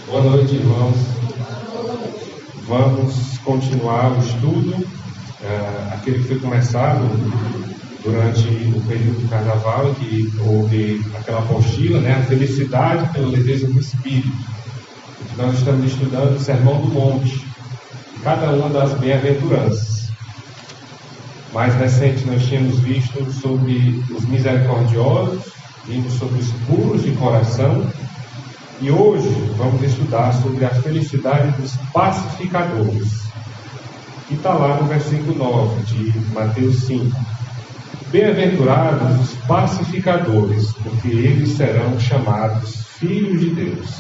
Boa noite, irmãos. Vamos continuar o estudo, aquele que foi começado durante o período do Carnaval, que houve aquela apostila, né, a felicidade pela leveza do Espírito. Nós estamos estudando o Sermão do Monte, cada uma das bem-aventuranças. Mais recente nós tínhamos visto sobre os misericordiosos, vimos sobre os puros de coração, e hoje vamos estudar sobre a felicidade dos pacificadores, que está lá no versículo 9 de Mateus 5. Bem-aventurados os pacificadores, porque eles serão chamados filhos de Deus.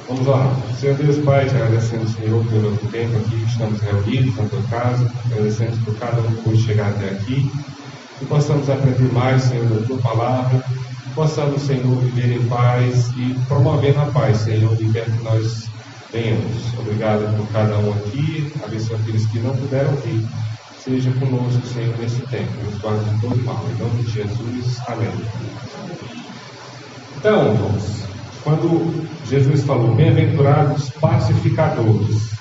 Vamos lá. Senhor Deus Pai, te agradecemos, Senhor, pelo tempo aqui que estamos reunidos na tua casa, agradecemos por cada um que pôde chegar até aqui, que possamos aprender mais, Senhor, da tua palavra, possamos, Senhor, viver em paz e promovendo a paz, Senhor, de quer que nós venhamos. Obrigado por cada um aqui, abençoa aqueles que não puderam vir. Seja conosco, Senhor, nesse tempo, nos guarde de todo mal. Em nome de Jesus, amém. Então, irmãos, quando Jesus falou, bem-aventurados pacificadores,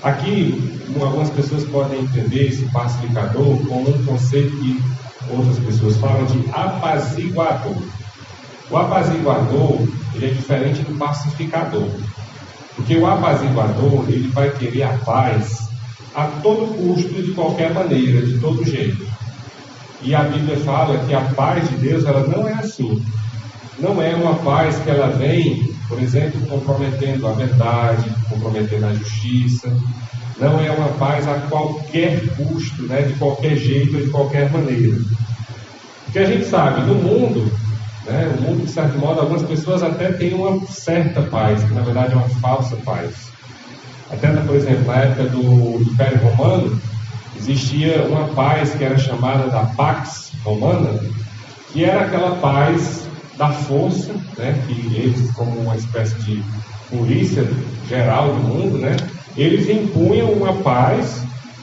aqui algumas pessoas podem entender esse pacificador como um conceito que outras pessoas falam de apaziguador. O apaziguador, ele é diferente do pacificador, porque o apaziguador, ele vai querer a paz a todo custo, de qualquer maneira, de todo jeito. E a Bíblia fala que a paz de Deus, ela não é assim. Não é uma paz que ela vem, por exemplo, comprometendo a verdade, comprometendo a justiça. Não é uma paz a qualquer custo, né, de qualquer jeito, de qualquer maneira. Porque a gente sabe, no mundo, né, o mundo, de certo modo, algumas pessoas até têm uma certa paz, que na verdade é uma falsa paz. Até, por exemplo, na época do Império Romano, existia uma paz que era chamada da Pax Romana, que era aquela paz da força, né, que eles, como uma espécie de polícia geral do mundo, né, eles impunham uma paz,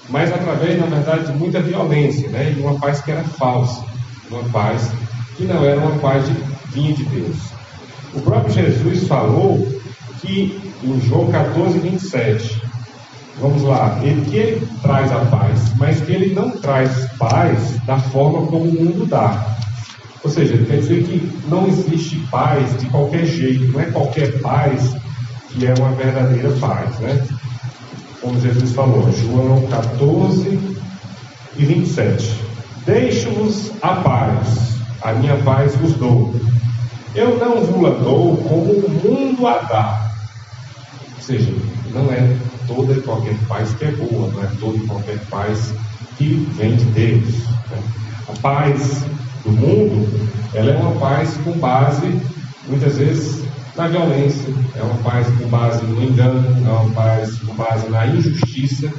mas através, na verdade, de muita violência, né, e uma paz que era falsa, uma paz que não era uma paz vinha de Deus. O próprio Jesus falou que em João 14, 27, vamos lá, que ele traz a paz, mas que ele não traz paz da forma como o mundo dá. Ou seja, ele quer dizer que não existe paz de qualquer jeito, não é qualquer paz que é uma verdadeira paz, né? Como Jesus falou, João 14 e 27. Deixo-vos a paz, a minha paz vos dou. Eu não vos a dou como o mundo a dá. Ou seja, não é toda e qualquer paz que é boa, não é toda e qualquer paz que vem de Deus, né? A paz do mundo, ela é uma paz com base, muitas vezes, na violência, é uma paz com base no engano, é uma paz com base na injustiça,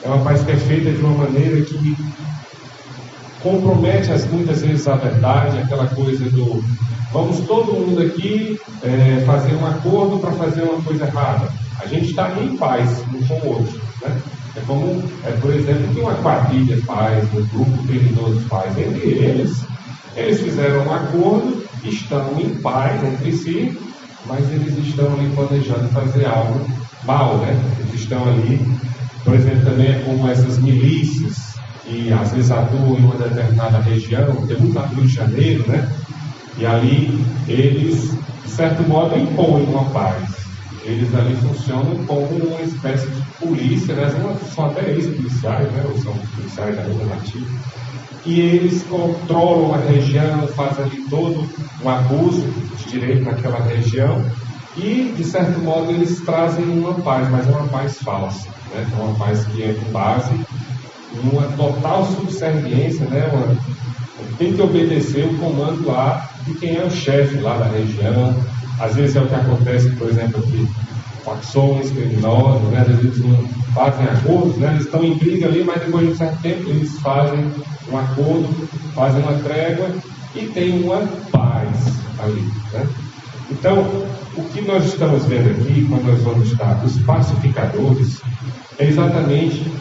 é uma paz que é feita de uma maneira que compromete muitas vezes a verdade, aquela coisa do vamos todo mundo aqui fazer um acordo para fazer uma coisa errada. A gente está em paz um com o outro, né? É como, por exemplo, que uma quadrilha faz, um grupo criminoso faz. Entre eles fizeram um acordo, estão em paz entre si, mas eles estão ali planejando fazer algo mal, né? Eles estão ali, por exemplo, também é como essas milícias que às vezes atuam em uma determinada região, tem muito no Rio de Janeiro, né? E ali eles, de certo modo, impõem uma paz. Eles ali funcionam como uma espécie de polícia, né? São até ex-policiais, né? Ou são policiais ainda nativos. E eles controlam a região, fazem ali todo um abuso de direito naquela região. E, de certo modo, eles trazem uma paz, mas é uma paz falsa, né? É uma paz que é com base em uma total subserviência, né? Tem que obedecer o comando lá de quem é o chefe lá da região. Às vezes é o que acontece, por exemplo, aqui, facções criminosas, né? Às vezes eles não fazem acordos, né? Eles estão em briga ali, mas depois de um certo tempo eles fazem um acordo, fazem uma trégua e tem uma paz ali, né? Então, o que nós estamos vendo aqui, quando nós vamos estar os pacificadores, é exatamente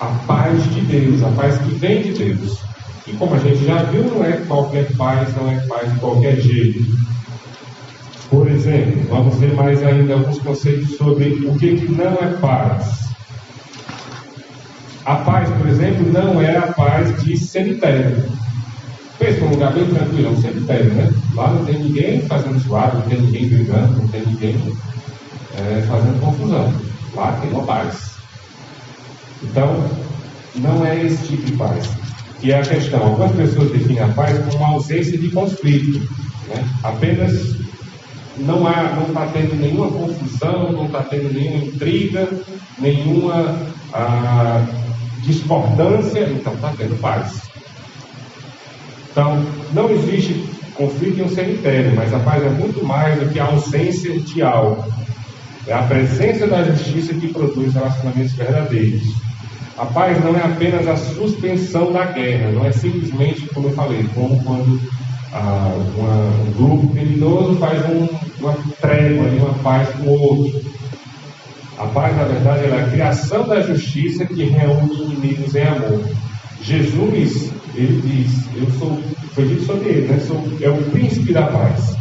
a paz de Deus, a paz que vem de Deus. E como a gente já viu, não é qualquer paz, não é paz de qualquer jeito. Por exemplo, vamos ver mais ainda alguns conceitos sobre o que não é paz. A paz, por exemplo, não é a paz de cemitério. Pensa num lugar bem tranquilo, é um cemitério, né? Lá não tem ninguém fazendo zoado, não tem ninguém brigando, não tem ninguém fazendo confusão. Lá tem uma paz. Então, não é esse tipo de paz. Que é a questão. Algumas pessoas definem a paz como uma ausência de conflito, né? Apenas não está tendo nenhuma confusão, não está tendo nenhuma intriga, nenhuma discordância, então está tendo paz. Então, não existe conflito em um cemitério, mas a paz é muito mais do que a ausência de algo. É a presença da justiça que produz relacionamentos verdadeiros. A paz não é apenas a suspensão da guerra, não é simplesmente, como eu falei, como quando um grupo criminoso faz uma trégua, uma paz com o outro. A paz, na verdade, é a criação da justiça que reúne inimigos em amor. Jesus, ele diz, foi dito sobre ele, né? É o príncipe da paz.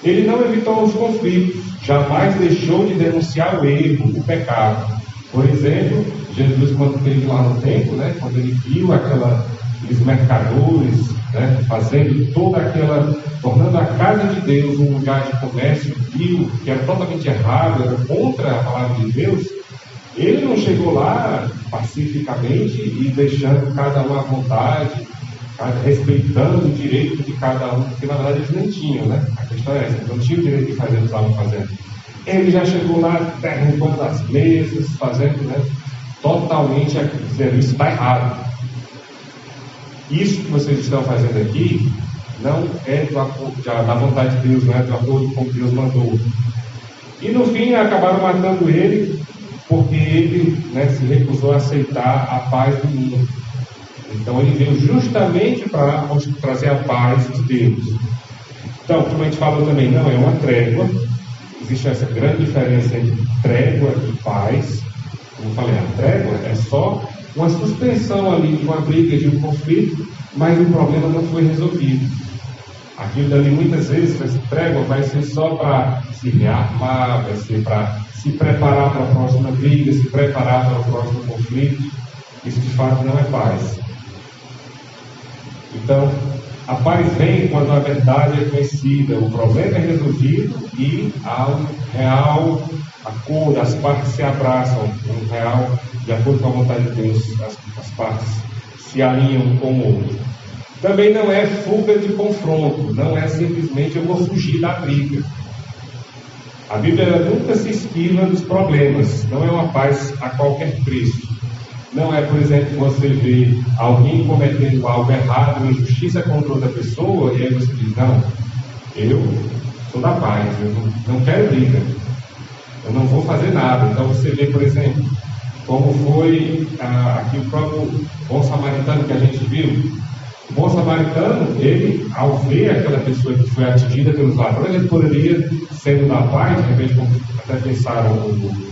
Ele não evitou os conflitos, jamais deixou de denunciar o erro, o pecado. Por exemplo, Jesus, quando esteve lá no templo, né? Quando ele viu aqueles mercadores, né? Fazendo tornando a casa de Deus um lugar de comércio, viu que era totalmente errado, era contra a palavra de Deus. Ele não chegou lá pacificamente e deixando cada um à vontade, respeitando o direito de cada um, porque na verdade eles nem tinham, né? A questão é essa, eles não tinham o direito de fazer o que estavam fazendo. Ele já chegou lá derrubando as mesas, fazendo, né? Totalmente, dizendo, isso está errado. Isso que vocês estão fazendo aqui não é da vontade de Deus, não é do acordo com o que Deus mandou. E no fim acabaram matando ele, porque ele, né, se recusou a aceitar a paz do mundo. Então ele veio justamente para trazer a paz de Deus. Então, como a gente falou também, não é uma trégua. Existe essa grande diferença entre trégua e paz. Como eu falei, a trégua é só uma suspensão ali de uma briga, de um conflito, mas o problema não foi resolvido. Aquilo dali, muitas vezes, essa trégua vai ser só para se rearmar, vai ser para se preparar para a próxima briga, se preparar para o próximo conflito. Isso, de fato, não é paz. Então, a paz vem quando a verdade é conhecida, o problema é resolvido e há um real acordo, as partes se abraçam, um real, de acordo com a vontade de Deus, as partes se alinham um com o outro. Também não é fuga de confronto, não é simplesmente eu vou fugir da briga. A Bíblia nunca se esquiva dos problemas, não é uma paz a qualquer preço. Não é, por exemplo, você ver alguém cometendo algo errado, uma injustiça contra outra pessoa, e aí você diz, não, eu sou da paz, eu não quero briga, eu não vou fazer nada. Então você vê, por exemplo, como foi aqui o próprio bom samaritano que a gente viu. O bom samaritano, ele, ao ver aquela pessoa que foi atingida pelos ladrões, ele poderia, sendo da paz, de repente, como até pensaram o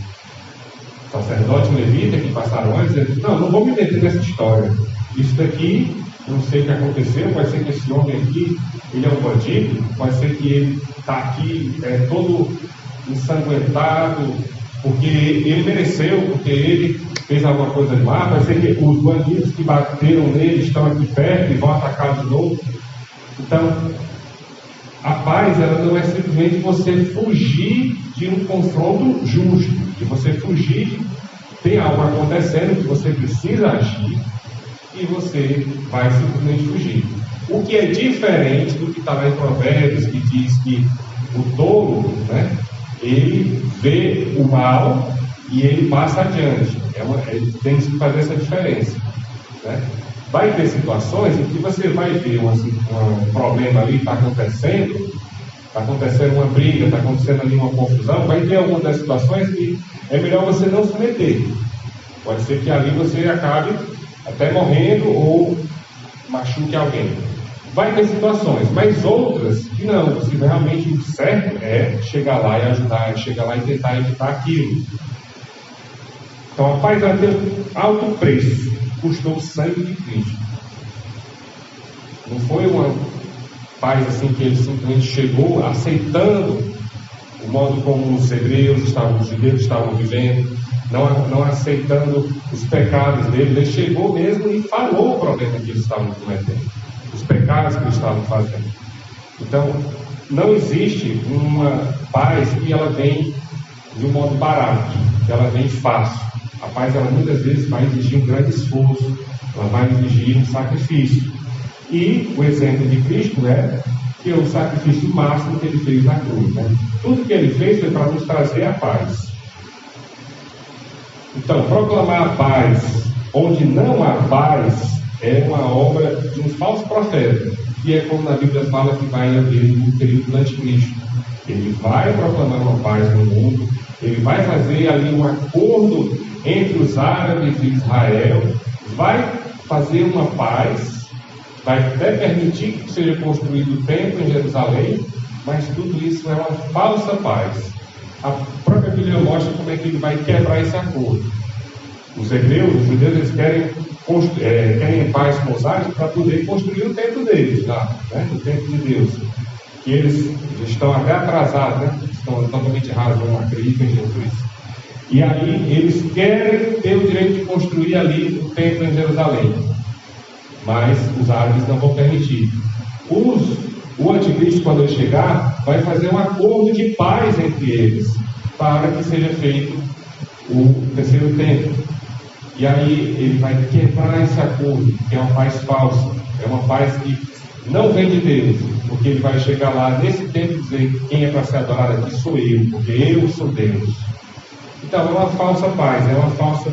sacerdote levita que passaram antes, ele disse, não vou me meter nessa história. Isso daqui, não sei o que aconteceu, pode ser que esse homem aqui, ele é um bandido, pode ser que ele está aqui todo ensanguentado, porque ele mereceu, porque ele fez alguma coisa de má, pode ser que os bandidos que bateram nele estão aqui perto e vão atacá-lo de novo. Então, a paz, ela não é simplesmente você fugir de um confronto justo, de você fugir de tem algo acontecendo que você precisa agir e você vai simplesmente fugir. O que é diferente do que está lá em Provérbios, que diz que o tolo, né, ele vê o mal e ele passa adiante. Ele tem que fazer essa diferença, né? Vai ter situações em que você vai ver um problema ali, está acontecendo uma briga, está acontecendo ali uma confusão, vai ter algumas das situações que é melhor você não se meter. Pode ser que ali você acabe até morrendo ou machuque alguém. Vai ter situações, mas outras que não, você realmente o certo é chegar lá e ajudar, é chegar lá e tentar evitar aquilo. Então a paz vai ter alto preço, custou o sangue de Cristo. Não foi uma paz assim que ele simplesmente chegou aceitando o modo como os judeus estavam vivendo, não aceitando os pecados deles. Ele chegou mesmo e falou o problema que eles estavam cometendo, os pecados que eles estavam fazendo. Então, não existe uma paz que ela vem de um modo barato, que ela vem fácil. A paz, ela muitas vezes vai exigir um grande esforço, ela vai exigir um sacrifício. E o exemplo de Cristo é que o sacrifício máximo que ele fez na cruz, né? Tudo que ele fez foi para nos trazer a paz. Então, proclamar a paz onde não há paz é uma obra de um falso profeta, que é como na Bíblia fala que vai haver no período do anticristo. Ele vai proclamar uma paz no mundo, ele vai fazer ali um acordo entre os árabes e Israel, vai fazer uma paz, vai até permitir que seja construído o templo em Jerusalém, mas tudo isso é uma falsa paz. A própria Bíblia mostra como é que ele vai quebrar esse acordo. Os judeus, eles querem paz com os árabes para poder construir o templo deles lá, né? O templo de Deus. Que eles estão até atrasados, né? Estão totalmente errados, não acreditam em Jesus. E aí eles querem ter o direito de construir ali o templo em Jerusalém. Mas os árabes não vão permitir. O anticristo, quando ele chegar, vai fazer um acordo de paz entre eles, para que seja feito o terceiro templo. E aí ele vai quebrar esse acordo, que é uma paz falsa, é uma paz que não vem de Deus, porque ele vai chegar lá nesse tempo e dizer: quem é para ser adorado aqui sou eu, porque eu sou Deus. Então é uma falsa paz, é uma falsa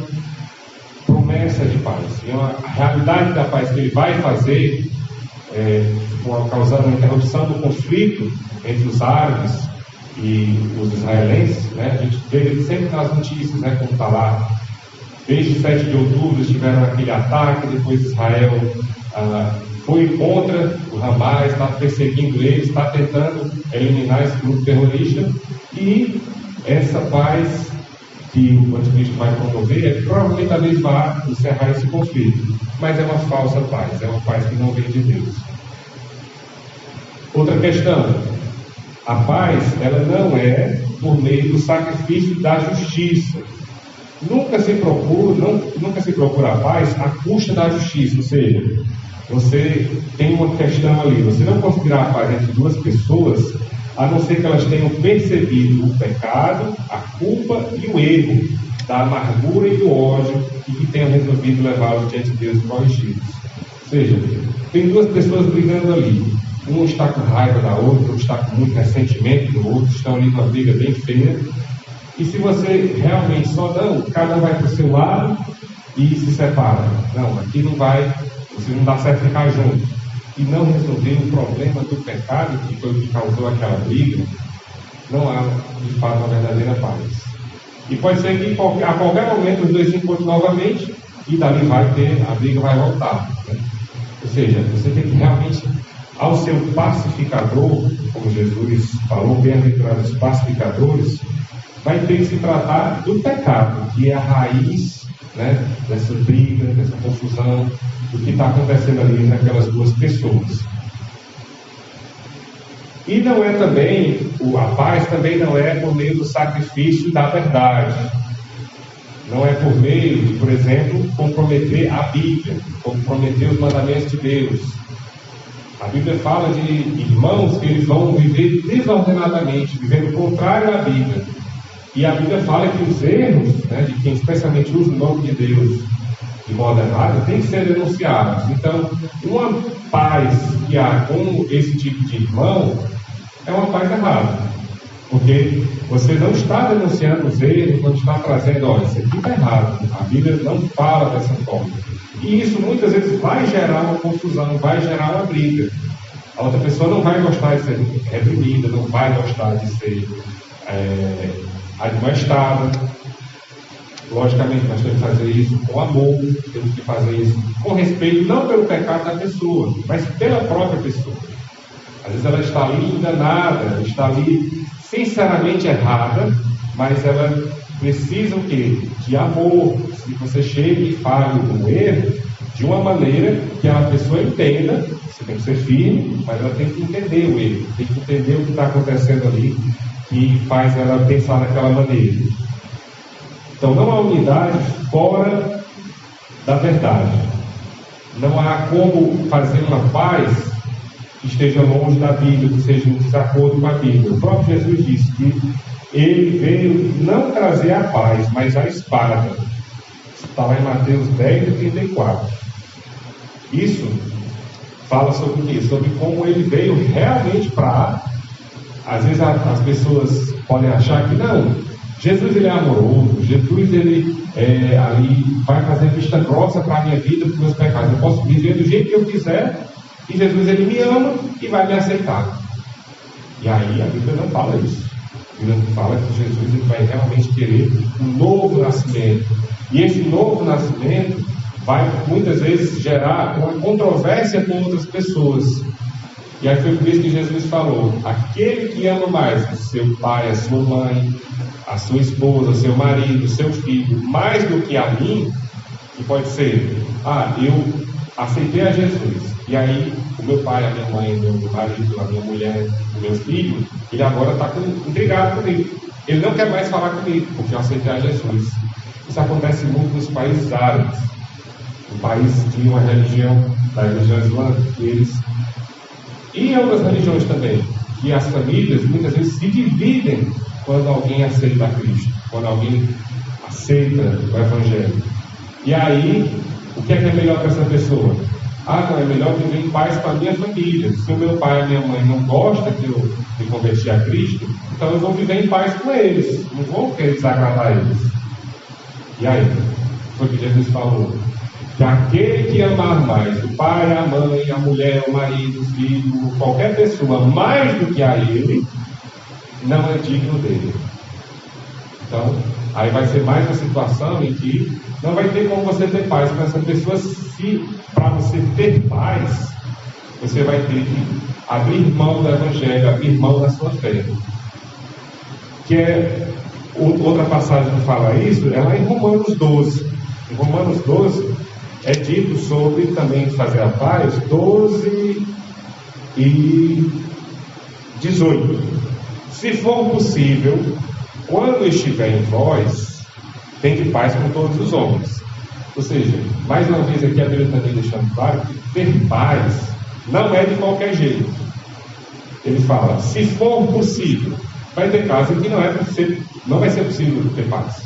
promessa de paz. E a realidade da paz que ele vai fazer, causando uma interrupção do conflito entre os árabes e os israelenses, né? A gente vê sempre nas notícias, né, como está lá. Desde 7 de outubro eles tiveram aquele ataque, depois Israel foi contra o Hamas, está perseguindo eles, está tentando eliminar esse grupo terrorista, e essa paz que o anticristo vai promover provavelmente talvez vá encerrar esse conflito, mas é uma falsa paz, é uma paz que não vem de Deus. Outra questão: a paz, ela não é por meio do sacrifício da justiça. Nunca se procura a paz à custa da justiça, ou seja, você tem uma questão ali, você não conseguirá a paz entre duas pessoas, a não ser que elas tenham percebido o pecado, a culpa e o erro, da amargura e do ódio, e que tenham resolvido levá-los diante de Deus e corrigi-los. Ou seja, tem duas pessoas brigando ali, um está com raiva da outra, outro está com muito ressentimento do outro, estão ali numa briga bem feia. E se você realmente cada um vai para o seu lado e se separa. Não, aqui não vai, você não dá certo ficar junto. E não resolver o problema do pecado, que foi o que causou aquela briga, não há, de fato, uma verdadeira paz. E pode ser que a qualquer momento os dois se encontrem novamente e dali a briga vai voltar, né? Ou seja, você tem que realmente, ao seu pacificador, como Jesus falou, bem-aventurados os pacificadores, vai ter que se tratar do pecado, que é a raiz, né, dessa briga, dessa confusão, do que está acontecendo ali naquelas duas pessoas. E não é também, a paz também não é por meio do sacrifício da verdade. Não é por meio de, por exemplo, comprometer a Bíblia, comprometer os mandamentos de Deus. A Bíblia fala de irmãos que eles vão viver desordenadamente, vivendo contrário à Bíblia. E a Bíblia fala que os erros, né, de quem especialmente usa o nome de Deus de modo errado, tem que ser denunciados. Então, uma paz que há com esse tipo de irmão é uma paz errada. Porque você não está denunciando os erros, não está trazendo, olha, isso aqui está errado. A Bíblia não fala dessa forma. E isso muitas vezes vai gerar uma confusão, vai gerar uma briga. A outra pessoa não vai gostar de ser reprimida, não vai gostar de ser admoestada. Logicamente, nós temos que fazer isso com amor, temos que fazer isso com respeito, não pelo pecado da pessoa, mas pela própria pessoa. Às vezes ela está ali enganada, ela está ali sinceramente errada, mas ela precisa o quê? De amor. Se você chega e fale um erro, de uma maneira que a pessoa entenda, você tem que ser firme, mas ela tem que entender o erro, tem que entender o que está acontecendo ali, que faz ela pensar daquela maneira. Então não há unidade fora da verdade. Não há como fazer uma paz que esteja longe da Bíblia, que seja em desacordo com a Bíblia. O próprio Jesus disse que ele veio não trazer a paz, mas a espada. Está lá em Mateus 10:34. Isso fala sobre o quê? Sobre como ele veio realmente para... Às vezes as pessoas podem achar que não, Jesus ele é amoroso, Jesus ele ali vai fazer vista grossa para a minha vida, para os meus pecados. Eu posso viver do jeito que eu quiser, e Jesus ele me ama e vai me aceitar. E aí a Bíblia não fala isso. A Bíblia fala que Jesus ele vai realmente querer um novo nascimento. E esse novo nascimento vai muitas vezes gerar uma controvérsia com outras pessoas. E aí foi por isso que Jesus falou: aquele que ama mais o seu pai, a sua mãe, a sua esposa, o seu marido, o seu filho, mais do que a mim, que pode ser, eu aceitei a Jesus, e aí o meu pai, a minha mãe, o meu marido, a minha mulher, o meu filho, ele agora está intrigado comigo. Ele não quer mais falar comigo, porque eu aceitei a Jesus. Isso acontece muito nos países árabes. O país tinha uma religião, da religião islâmica, que eles... E em outras religiões também, que as famílias muitas vezes se dividem quando alguém aceita a Cristo, quando alguém aceita o Evangelho. E aí, o que é melhor para essa pessoa? Não, é melhor viver em paz com a minha família. Se o meu pai e a minha mãe não gostam que eu me converti a Cristo, então eu vou viver em paz com eles, não vou querer desagradar eles. E aí, foi o que Jesus falou: que aquele que amar mais o pai, a mãe, a mulher, o marido, o filho, qualquer pessoa, mais do que a ele, não é digno dele. Então, aí vai ser mais uma situação em que não vai ter como você ter paz com essa pessoa. Se para você ter paz, você vai ter que abrir mão do Evangelho, abrir mão da sua fé. Que é outra passagem que fala isso, é lá em Romanos 12. Em Romanos 12 é dito sobre também fazer a paz, 12 e 18. Se for possível, quando estiver em vós, tende paz com todos os homens. Ou seja, mais uma vez aqui a Bíblia também deixando claro que ter paz não é de qualquer jeito. Ele fala, se for possível. Vai ter casos em que não vai ser possível ter paz.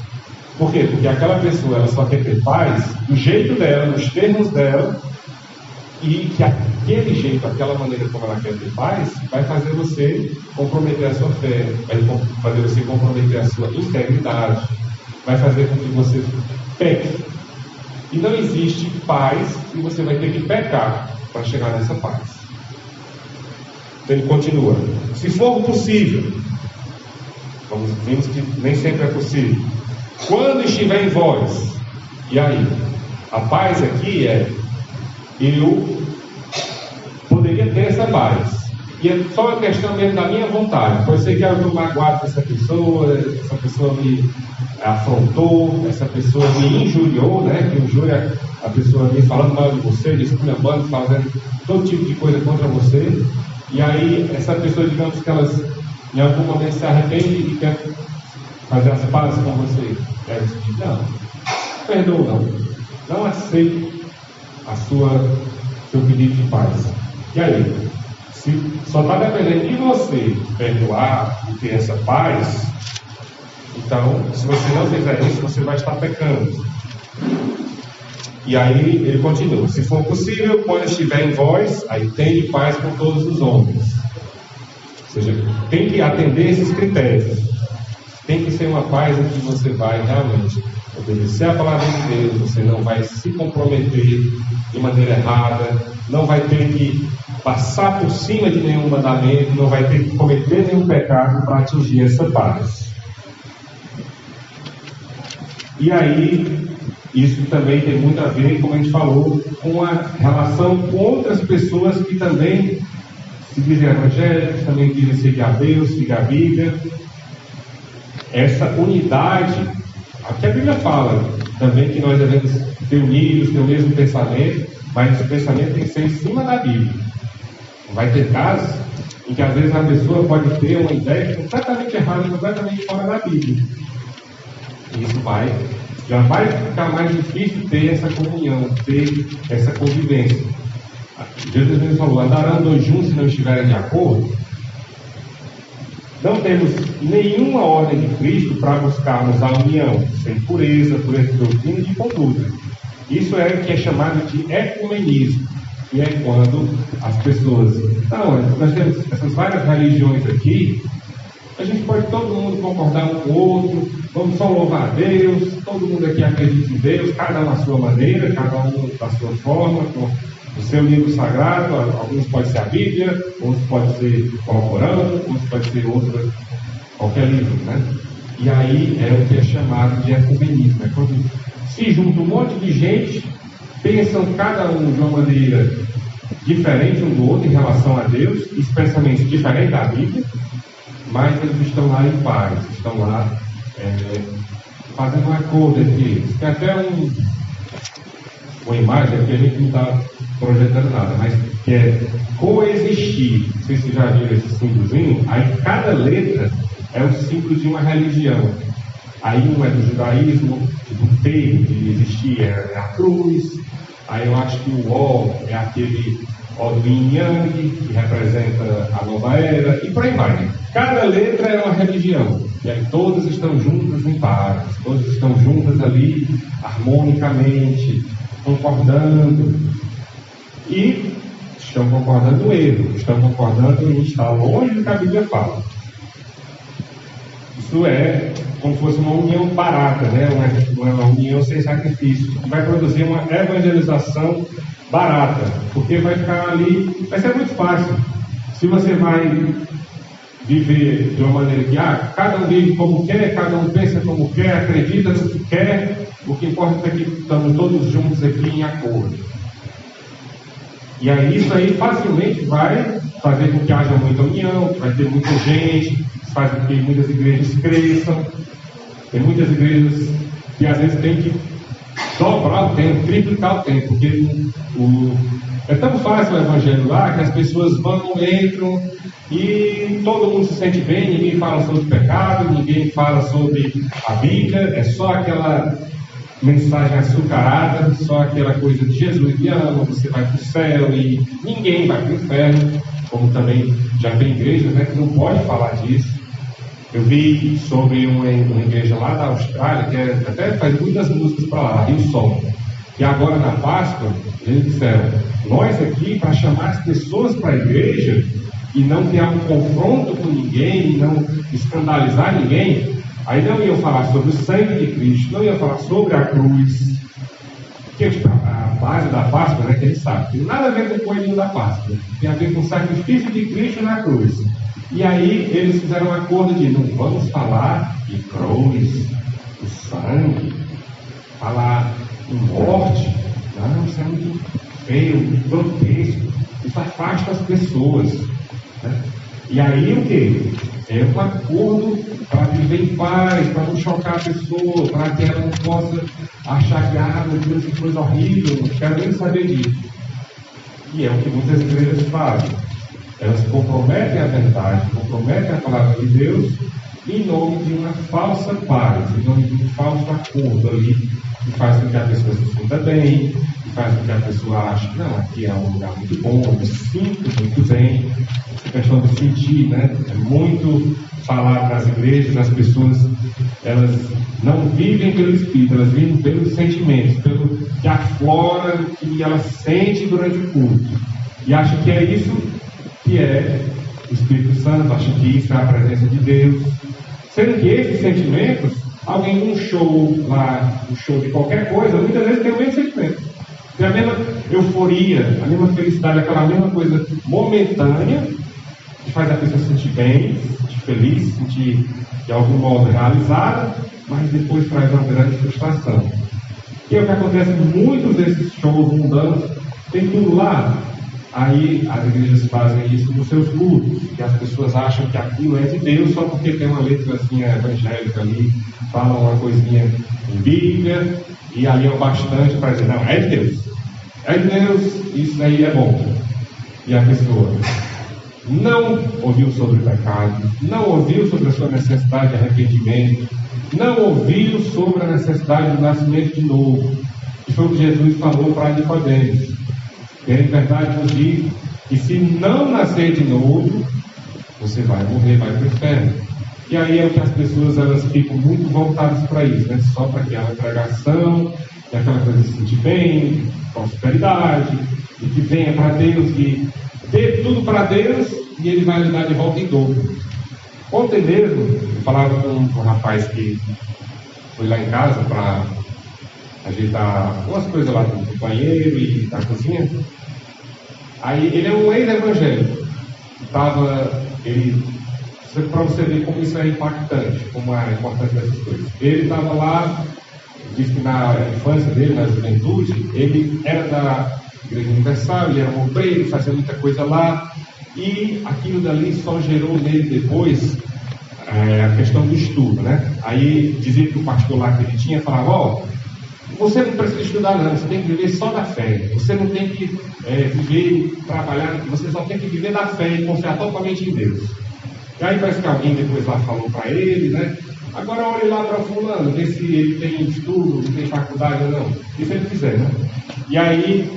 Por quê? Porque aquela pessoa ela só quer ter paz do jeito dela, nos termos dela, e que aquele jeito, aquela maneira como ela quer ter paz, vai fazer você comprometer a sua fé, vai fazer você comprometer a sua integridade, vai fazer com que você peque. E não existe paz e você vai ter que pecar para chegar nessa paz. Então ele continua: se for possível, vimos que nem sempre é possível, quando estiver em vós. E aí, a paz aqui é: eu poderia ter essa paz, e é só uma questão mesmo da minha vontade. Pode ser que eu estou magoado com essa pessoa me afrontou, essa pessoa me injuriou, né? Que injúria, a pessoa me falando mal de você, esculhambando, fazendo todo tipo de coisa contra você. E aí, essa pessoa, digamos que elas em algum momento se arrepende e quer fazer as pazes com você. Ela diz: não, perdoa, não aceito seu pedido de paz. E aí, se só está dependendo de você perdoar e ter essa paz, então, se você não fizer isso, você vai estar pecando. E aí ele continua: se for possível, quando estiver em vós, aí tende paz com todos os homens. Ou seja, tem que atender esses critérios. Tem que ser uma paz em que você vai realmente obedecer a palavra de Deus, você não vai se comprometer de maneira errada, não vai ter que passar por cima de nenhum mandamento, não vai ter que cometer nenhum pecado para atingir essa paz. E aí, isso também tem muito a ver, como a gente falou, com a relação com outras pessoas que também se dizem evangélicos, também dizem seguir a Deus, seguir a Bíblia. Essa unidade, aqui a Bíblia fala também que nós devemos ser unidos, ter o mesmo pensamento, mas esse pensamento tem que ser em cima da Bíblia. Vai ter casos em que às vezes a pessoa pode ter uma ideia completamente errada, completamente fora da Bíblia. E isso já vai ficar mais difícil ter essa comunhão, ter essa convivência. Jesus mesmo falou: andarão dois juntos se não estiverem de acordo. Não temos nenhuma ordem de Cristo para buscarmos a união, sem pureza, pureza de doutrina e de conduta. Isso é o que é chamado de ecumenismo, que é quando as pessoas... Não, nós temos essas várias religiões aqui, a gente pode todo mundo concordar um com o outro, vamos só louvar a Deus, todo mundo aqui acredita em Deus, cada um à sua maneira, cada um da sua forma, com o seu livro sagrado. Alguns pode ser a Bíblia, outros pode ser o Alcorão, outros pode ser qualquer livro, né? E aí é o que é chamado de ecumenismo, é quando se junta um monte de gente, pensam cada um de uma maneira diferente um do outro em relação a Deus, expressamente diferente da Bíblia, mas eles estão lá em paz, estão lá fazendo um acordo entre eles. Tem até uma imagem que a gente não está projetando nada, mas que é coexistir. Não sei se vocês já viram esse símbolozinho. Aí cada letra é o símbolo de uma religião. Aí um é do judaísmo, do termo de existir é a cruz. Aí eu acho que o O é aquele O do Yin Yang, que representa a nova era, e por aí vai. Cada letra é uma religião, e aí todas estão juntas em paz, todas estão juntas ali, harmonicamente, concordando, e estão concordando no erro, estão concordando em estar longe do que a Bíblia fala. Isso é como se fosse uma união barata, né? uma união sem sacrifício, que vai produzir uma evangelização barata, porque vai ficar ali, vai ser muito fácil. Se você vai viver de uma maneira que cada um vive como quer, cada um pensa como quer, acredita no que quer, o que importa é que estamos todos juntos aqui em acordo. E aí isso aí facilmente vai fazer com que haja muita união, que vai ter muita gente, faz com que muitas igrejas cresçam. Tem muitas igrejas que às vezes tem que dobrar o tempo, triplicar o tempo, porque é tão fácil o evangelho lá que as pessoas vão, entram e todo mundo se sente bem, ninguém fala sobre pecado, ninguém fala sobre a Bíblia, é só aquela mensagem açucarada, só aquela coisa de Jesus me ama, você vai para o céu e ninguém vai para o inferno, como também já tem igrejas, né, que não pode falar disso. Eu vi sobre uma igreja lá da Austrália, que até faz muitas músicas para lá, Rio Som. E agora na Páscoa, eles disseram: nós aqui, para chamar as pessoas para a igreja e não criar um confronto com ninguém, e não escandalizar ninguém, aí não iam falar sobre o sangue de Cristo, não iam falar sobre a cruz. Porque a base da Páscoa, né, que a gente sabe, tem nada a ver com o coelhinho da Páscoa, tem a ver com o sacrifício de Cristo na cruz. E aí eles fizeram um acordo de não vamos falar de cruz, de sangue, falar em morte. Não, isso é muito feio, muito grotesco, isso afasta as pessoas, né? E aí o que? É um acordo para viver em paz, para não chocar a pessoa, para que ela não possa achar que, meu Deus, que coisa horrível, não quero nem saber disso. E é o que muitas igrejas fazem. Elas comprometem a verdade, comprometem a palavra de Deus em nome de uma falsa paz, em nome de um falso acordo ali, que faz com que a pessoa se sinta bem, que faz com que a pessoa ache que não, aqui é um lugar muito bom, eu me sinto muito bem. Essa questão de sentir, né? É muito falado nas igrejas, as pessoas, elas não vivem pelo Espírito, elas vivem pelos sentimentos, pelo que aflora, que ela sente durante o culto. E acha que é isso que é o Espírito Santo, acha que isso é a presença de Deus. Sendo que esses sentimentos, alguém num show lá, um show de qualquer coisa, muitas vezes tem o mesmo sentimento. Tem a mesma euforia, a mesma felicidade, aquela mesma coisa momentânea, que faz a pessoa se sentir bem, se sentir feliz, se sentir de algum modo realizada, mas depois traz uma grande frustração. E é o que acontece em muitos desses shows mundanos, tem tudo lá. Aí as igrejas fazem isso nos seus cultos, que as pessoas acham que aquilo é de Deus só porque tem uma letrazinha evangélica ali, fala uma coisinha em Bíblia, e ali é o bastante para dizer, não, é de Deus. É de Deus, isso aí é bom. E a pessoa, não ouviu sobre o pecado, não ouviu sobre a sua necessidade de arrependimento, não ouviu sobre a necessidade do nascimento de novo, que foi o que Jesus falou para Nicodemos. E em verdade eu digo que se não nascer de novo, você vai morrer, vai para o inferno. E aí é o que as pessoas elas ficam muito voltadas para isso, né? Só para aquela pregação, aquela coisa de se sentir bem, prosperidade, e que venha para Deus e dê tudo para Deus e Ele vai lhe dar de volta em dobro. Ontem mesmo, eu falava com um rapaz que foi lá em casa para ajeitar umas coisas lá do banheiro e da cozinha. Aí ele é um ex-evangélico. Para você ver como isso é impactante, como é importante dessas coisas. Ele estava lá, disse que na infância dele, na juventude, ele era da Igreja Universal, ele era um obreiro, fazia muita coisa lá, e aquilo dali só gerou nele depois a questão do estudo, né? Aí dizia que o pastor lá que ele tinha falava: você não precisa estudar não, você tem que viver só da fé, você não tem que viver, trabalhar, você só tem que viver da fé e confiar totalmente em Deus. E aí parece que alguém depois lá falou para ele, né? Agora olhe lá para fulano, vê se ele tem estudo, se tem faculdade ou não. E se ele quiser, né? E aí,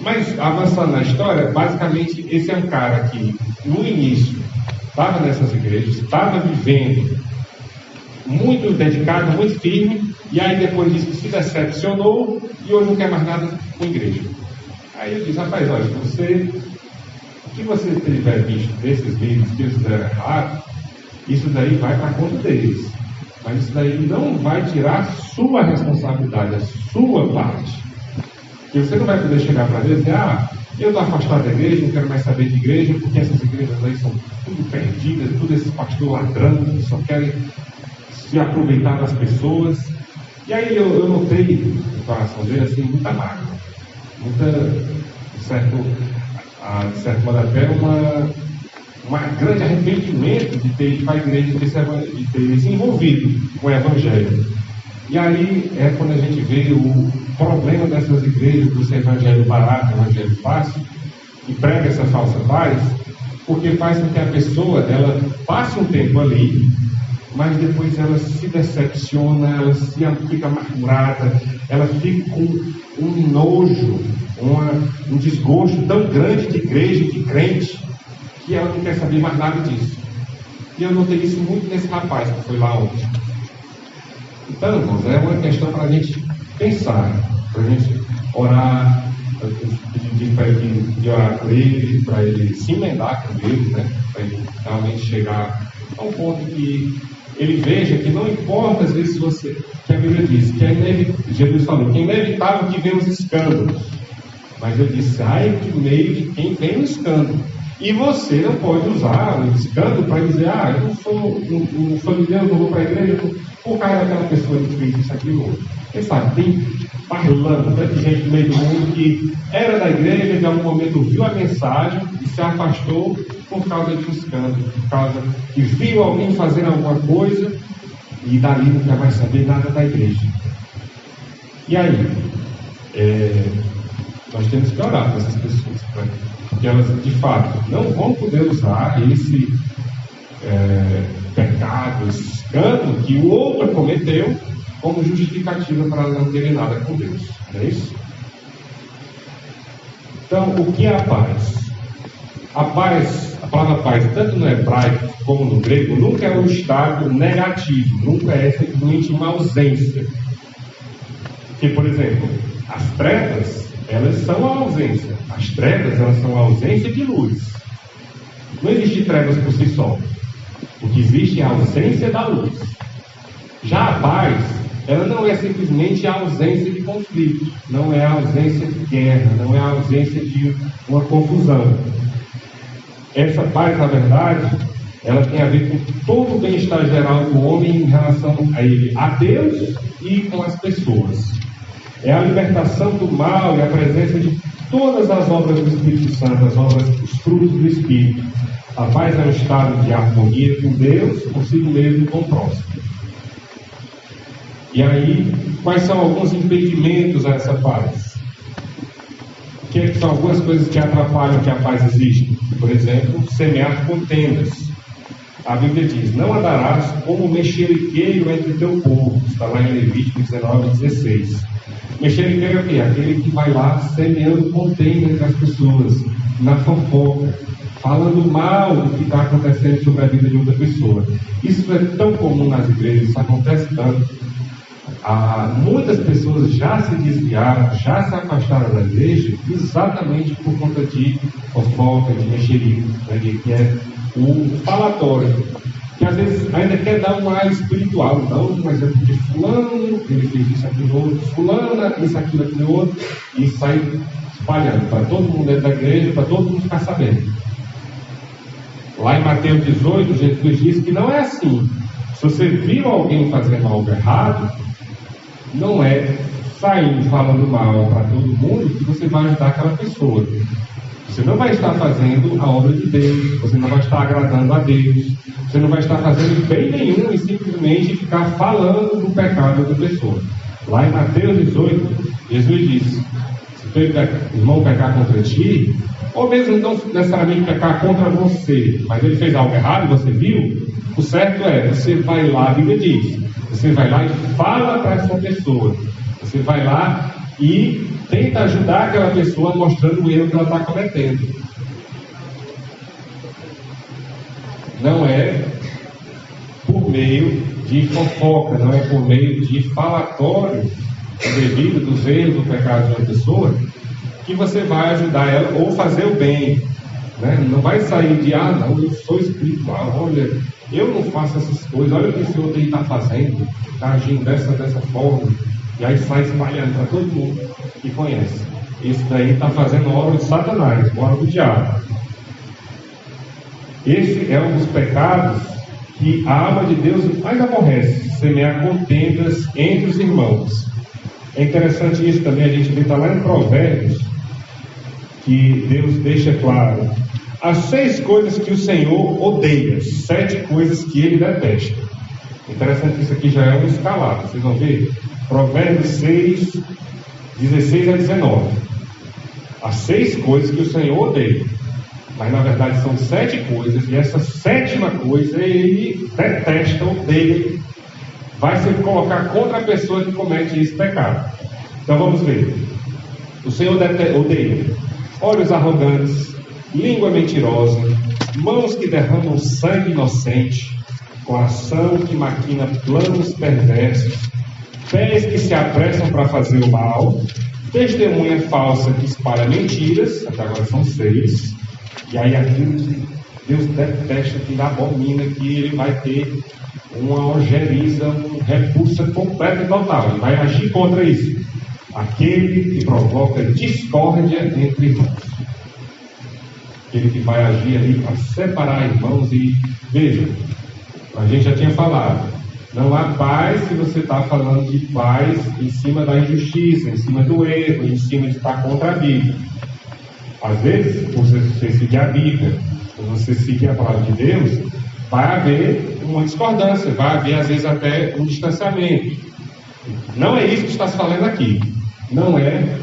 mas avançando na história, basicamente esse é um cara que no início estava nessas igrejas, estava vivendo muito dedicado, muito firme, e aí depois disso que se decepcionou e hoje não quer mais nada com a igreja. Aí eu disse: rapaz, olha, o que você tiver visto desses livros que eles fizeram errado, isso daí vai para a conta deles. Mas isso daí não vai tirar a sua responsabilidade, a sua parte. Porque você não vai poder chegar para Deus e dizer: eu estou afastado da igreja, não quero mais saber de igreja, porque essas igrejas aí são tudo perdidas, tudo esses pastores ladrão, que só querem se aproveitar das pessoas. E aí eu notei no coração dele assim, muita mágoa, de certo modo até uma grande arrependimento de ter ido para a igreja, de ter se envolvido com o evangelho. E aí é quando a gente vê o problema dessas igrejas, do evangelho barato, evangelho fácil, e prega essa falsa paz, porque faz com que a pessoa ela passe um tempo ali, mas depois ela se decepciona, ela fica amargurada, ela fica com um nojo, um desgosto tão grande de igreja, de crente, que ela não quer saber mais nada disso. E eu notei isso muito nesse rapaz que foi lá ontem. Então, irmãos, é uma questão para a gente pensar, para a gente orar, pedir para ele de orar por ele, para ele se emendar com Deus, né? Para ele realmente chegar a um ponto que ele veja que não importa às vezes que a Bíblia diz, Jesus falou, que é inevitável que venham os escândalos. Mas ele disse: ai que meio de quem tem um escândalo. E você não pode usar o escândalo para dizer: eu não sou de Deus, não vou para a igreja, por causa daquela pessoa que fez isso aqui ou outro. Quem sabe, tem parlando, tanta gente no meio do mundo que era da igreja, em algum momento viu a mensagem e se afastou por causa de um escândalo, por causa que viu alguém fazendo alguma coisa e dali não quer mais saber nada da igreja. E aí, nós temos que orar para essas pessoas, né? Porque elas de fato não vão poder usar esse pecado, esse escândalo que o outro cometeu como justificativa para não terem nada com Deus, não é isso? Então, o que é a paz? A paz, a palavra paz, tanto no hebraico como no grego, nunca é um estado negativo, nunca é simplesmente uma ausência. Porque, por exemplo, as trevas, elas são a ausência. As trevas, elas são a ausência de luz. Não existe trevas por si só. O que existe é a ausência da luz. Já a paz, ela não é simplesmente a ausência de conflito, não é a ausência de guerra, não é a ausência de uma confusão. Essa paz, na verdade, ela tem a ver com todo o bem-estar geral do homem em relação a ele, a Deus e com as pessoas. É a libertação do mal e a presença de todas as obras do Espírito Santo, os frutos do Espírito. A paz é um estado de harmonia com Deus, consigo mesmo e com o próximo. E aí, quais são alguns impedimentos a essa paz? que são algumas coisas que atrapalham que a paz exista. Por exemplo, semear contendas. A Bíblia diz: não andarás como mexeriqueiro entre teu povo. Está lá em Levítico 19:16. Mexeriqueiro é o quê? Aquele que vai lá semeando contenda entre as pessoas, na fofoca, falando mal do que está acontecendo sobre a vida de outra pessoa. Isso é tão comum nas igrejas, isso acontece tanto. Muitas pessoas já se desviaram, já se afastaram da igreja exatamente por conta de fofoca, de mexerico, né, que é o falatório, que às vezes ainda quer dar um ar espiritual. Então, um exemplo de fulano, ele fez isso, aquilo, outro, fulana, isso, aquilo, outro, e sai espalhando para todo mundo dentro da igreja, para todo mundo ficar sabendo. Lá em Mateus 18, Jesus disse que não é assim. Se você viu alguém fazendo algo errado, não é sair falando mal para todo mundo que você vai ajudar aquela pessoa. Você não vai estar fazendo a obra de Deus, você não vai estar agradando a Deus, você não vai estar fazendo bem nenhum e simplesmente ficar falando do pecado da pessoa. Lá em Mateus 18, Jesus disse: se teu irmão pecar contra ti, ou mesmo não necessariamente pecar contra você, mas ele fez algo errado e você viu, o certo é, você vai lá, a Bíblia diz, você vai lá e fala para essa pessoa, você vai lá e tenta ajudar aquela pessoa mostrando o erro que ela está cometendo. Não é por meio de fofoca, não é por meio de falatório devido dos erros, do pecado de uma pessoa, que você vai ajudar ela ou fazer o bem, né? Não vai sair de, não, eu sou espiritual, olha, eu não faço essas coisas, olha o que esse outro aí está fazendo, está agindo dessa forma, e aí sai espalhando para todo mundo que conhece. Esse daí está fazendo obra de Satanás, obra do diabo. Esse é um dos pecados que a alma de Deus mais aborrece, semear contendas entre os irmãos. É interessante isso também, a gente vê, está lá em Provérbios, que Deus deixa claro as 6 coisas que o Senhor odeia, 7 coisas que Ele detesta. Interessante que isso aqui já é um escalado, vocês vão ver, Provérbios 6, 16 a 19. As 6 coisas que o Senhor odeia, mas na verdade são 7 coisas, e essa 7ª coisa Ele detesta, odeia, vai se colocar contra a pessoa que comete esse pecado. Então vamos ver. O Senhor odeia olhos arrogantes, língua mentirosa, mãos que derramam sangue inocente, coração que maquina planos perversos, pés que se apressam para fazer o mal, testemunha falsa que espalha mentiras, até agora são 6, e aí aquilo que Deus detesta, que abomina, que ele vai ter uma ojeriza, uma repulsa completa e total. Ele vai agir contra isso. Aquele que provoca discórdia entre irmãos. Aquele que vai agir ali para separar irmãos. E veja, a gente já tinha falado, não há paz se você está falando de paz em cima da injustiça, em cima do erro, em cima de estar contra a Bíblia. Às vezes, por você seguir a Bíblia, por você seguir a palavra de Deus, vai haver uma discordância, vai haver às vezes até um distanciamento. Não é isso que está se falando aqui. Não é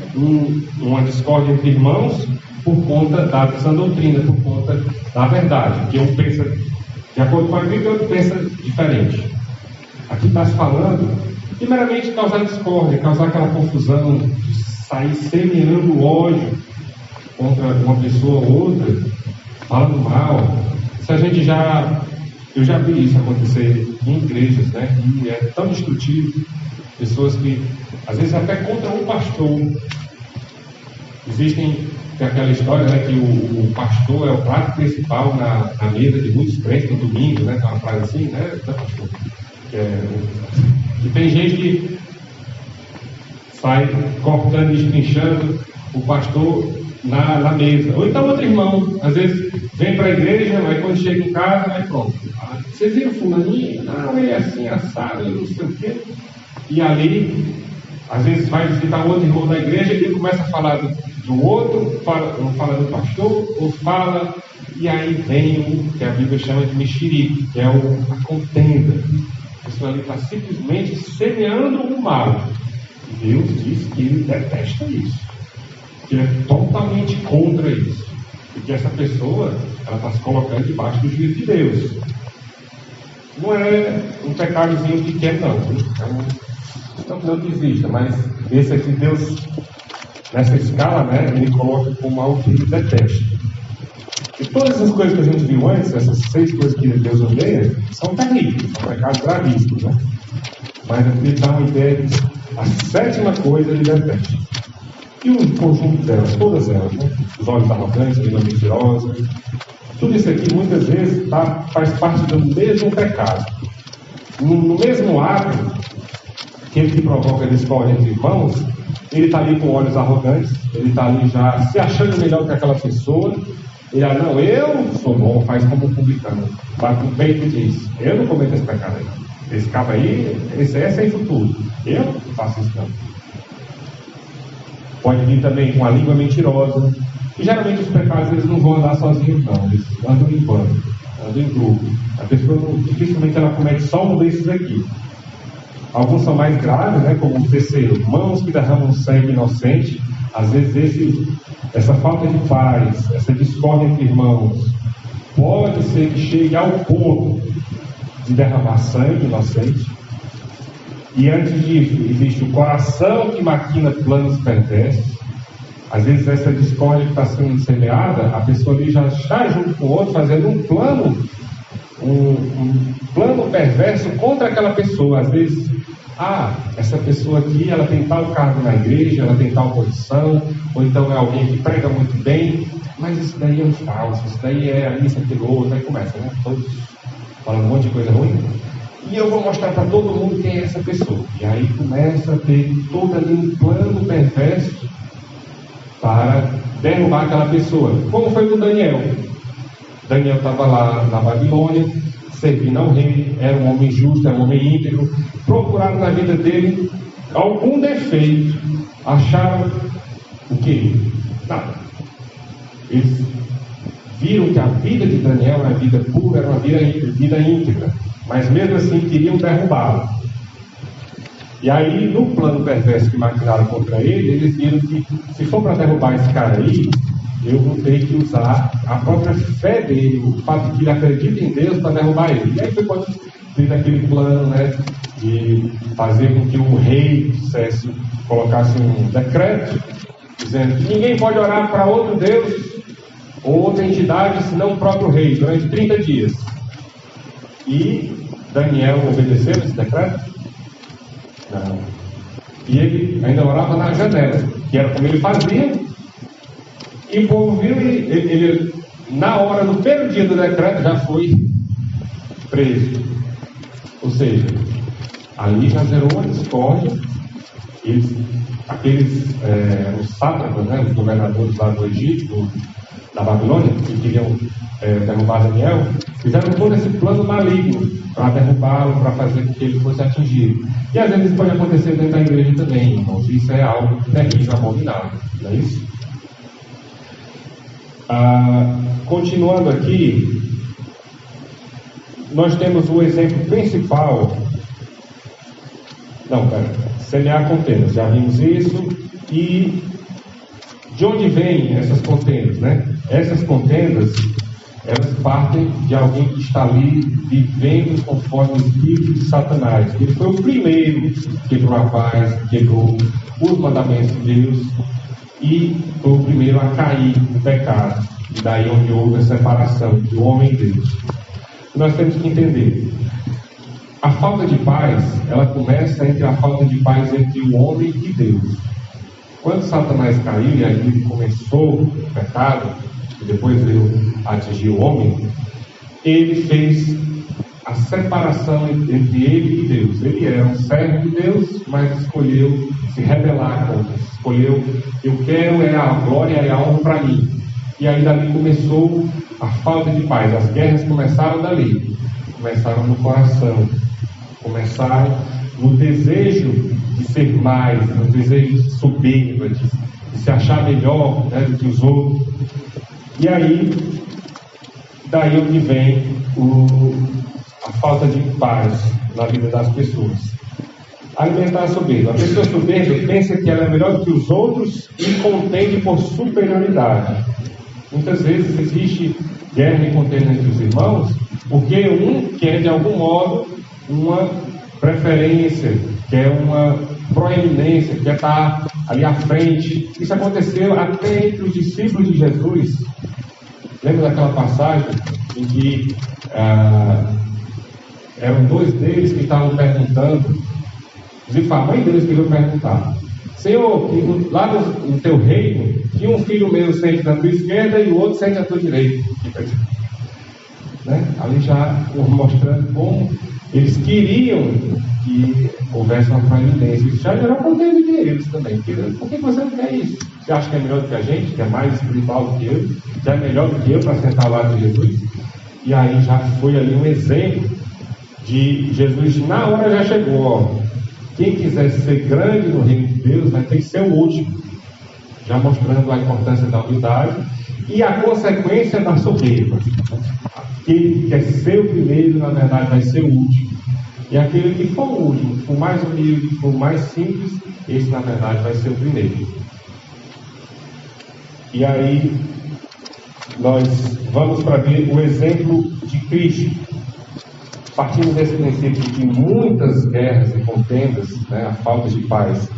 uma discórdia entre irmãos por conta da sã doutrina, por conta da verdade, que um pensa de acordo com a Bíblia e outro pensa diferente. Aqui está se falando, primeiramente, causar discórdia, causar aquela confusão, de sair semeando ódio contra uma pessoa ou outra, falando mal. Se a gente eu já vi isso acontecer em igrejas, né? E é tão destrutivo. Pessoas que, às vezes, até contra um pastor. Tem aquela história, né, que o pastor é o prato principal na mesa de muitos crentes no domingo, né? Tem uma frase assim, né, pastor? E tem gente que sai cortando e destrinchando o pastor na mesa. Ou então outro irmão, às vezes vem para a igreja, mas quando chega em casa, aí pronto. Vocês viram fulaninho? Não, ele é assim, assado, não sei o quê. E ali, às vezes vai visitar outro irmão da igreja e ele começa a falar do outro, fala do pastor, ou fala, e aí vem o que a Bíblia chama de mexerico, que é a contenda. A pessoa ali está simplesmente semeando o mal. Deus diz que ele detesta isso. que é totalmente contra isso. Porque essa pessoa, ela está se colocando debaixo do juízo de Deus. Não é um pecadozinho pequeno, não desista, mas esse aqui Deus, nessa escala, né, ele coloca como algo que ele detesta. E todas essas coisas que a gente viu antes, essas 6 coisas que Deus odeia, são terríveis, são pecados gravíssimos, né? Mas ele dá uma ideia de a 7ª coisa ele detesta. E o conjunto delas, todas elas, né? Os olhos arrogantes, a língua mentirosa, tudo isso aqui muitas vezes faz parte do mesmo pecado. No mesmo ato, aquele que provoca a discórdia entre irmãos, ele está ali com olhos arrogantes, ele está ali já se achando melhor que aquela pessoa. Ele diz, não, eu sou bom, faz como um publicano. Bate no peito e diz, eu não cometo esse pecado aí. Esse cabo aí, esse é sem futuro. Eu não faço isso não. Pode vir também com a língua mentirosa. E geralmente os pecados eles não vão andar sozinhos não, eles andam em bando, andam em grupo. A pessoa dificilmente ela comete só um desses aqui. Alguns são mais graves, né, como o terceiro, mãos que derramam sangue inocente. Às vezes essa falta de paz, essa discórdia entre irmãos, pode ser que chegue ao ponto de derramar sangue inocente. E antes disso, existe o coração que maquina planos perversos. Às vezes essa discórdia que está sendo semeada, a pessoa ali já está junto com o outro, fazendo um plano perverso contra aquela pessoa. Às vezes, essa pessoa aqui, ela tem tal cargo na igreja, ela tem tal posição, ou então é alguém que prega muito bem, mas isso daí é um falso, isso daí é isso, aquilo outro, aí começa, né? Todos falando um monte de coisa ruim. E eu vou mostrar para todo mundo quem é essa pessoa. E aí começa a ter todo ali um plano perverso para derrubar aquela pessoa. Como foi com Daniel? Daniel estava lá na Babilônia, servindo ao rei, era um homem justo, era um homem íntegro. Procuraram na vida dele algum defeito. Acharam o quê? Nada. Eles viram que a vida de Daniel era uma vida pura, era uma vida íntegra. Mas mesmo assim queriam derrubá-lo. E aí, no plano perverso que maquinaram contra ele, eles viram que se for para derrubar esse cara aí, eu vou ter que usar a própria fé dele, o fato de que ele acredita em Deus para derrubar ele. E aí foi quando fez aquele plano, né, de fazer com que o rei colocasse um decreto, dizendo que ninguém pode orar para outro Deus ou outra entidade, senão o próprio rei, durante 30 dias. E Daniel obedeceu esse decreto? Não. E ele ainda orava na janela, que era como ele fazia. E o povo viu e ele na hora, no primeiro dia do decreto, já foi preso. Ou seja, ali já gerou uma discórdia. Os sátrapas, né, os governadores lá do Egito, da Babilônia, que queriam derrubar Daniel, fizeram todo esse plano maligno para derrubá-lo, para fazer com que ele fosse atingido. E às vezes pode acontecer dentro da igreja também, irmãos. Isso é algo terrível, abominável, não é isso? Continuando aqui, nós temos o exemplo principal. Semear contendas, já vimos isso. E de onde vêm essas contendas, né? Essas contendas, elas partem de alguém que está ali vivendo conforme o espírito de Satanás. Ele foi o primeiro que quebrou a paz, quebrou os mandamentos de Deus e foi o primeiro a cair no pecado. E daí onde houve a separação entre o homem e Deus. Nós temos que entender, a falta de paz, ela começa entre a falta de paz entre o homem e Deus. Quando Satanás caiu e aí ele começou o pecado, e depois veio atingir o homem, ele fez a separação entre ele e Deus. Ele era um servo de Deus, mas escolheu se rebelar contra. Escolheu, eu quero a glória e a honra para mim. E aí dali começou a falta de paz. As guerras começaram dali. Começaram no coração. Começaram no desejo de ser mais, no desejo de soberba, de se achar melhor, né, do que os outros. E aí, daí onde vem a falta de paz na vida das pessoas. alimentar a soberba. A pessoa soberba pensa que ela é melhor do que os outros e contende por superioridade. Muitas vezes existe guerra e contenda entre os irmãos, porque um quer de algum modo uma preferência, quer uma proeminência, quer estar ali à frente. Isso aconteceu até entre os discípulos de Jesus. Lembra daquela passagem em que eram dois deles que estavam perguntando, inclusive a mãe deles que veio perguntar: Senhor, lá no teu reino, que um filho meu sente na tua esquerda e o outro sente na tua direita. Né? Ali já mostrando como eles queriam que houvesse uma proeminência. Isso já gerou contenda entre eles também. Por que você não quer isso? Você acha que é melhor do que a gente, que é mais espiritual do que eu, já é melhor do que eu para sentar ao lado de Jesus? E aí já foi ali um exemplo de Jesus, na hora já chegou, ó. Quem quiser ser grande no reino de Deus vai ter que ser o último, já mostrando a importância da humildade e a consequência da soberba. Aquele que quer ser o primeiro, na verdade, vai ser o último. E aquele que for o último, for mais humilde, for mais simples, esse, na verdade, vai ser o primeiro. E aí, nós vamos para ver o exemplo de Cristo. Partindo desse princípio de que muitas guerras e contendas, né, a falta de paz,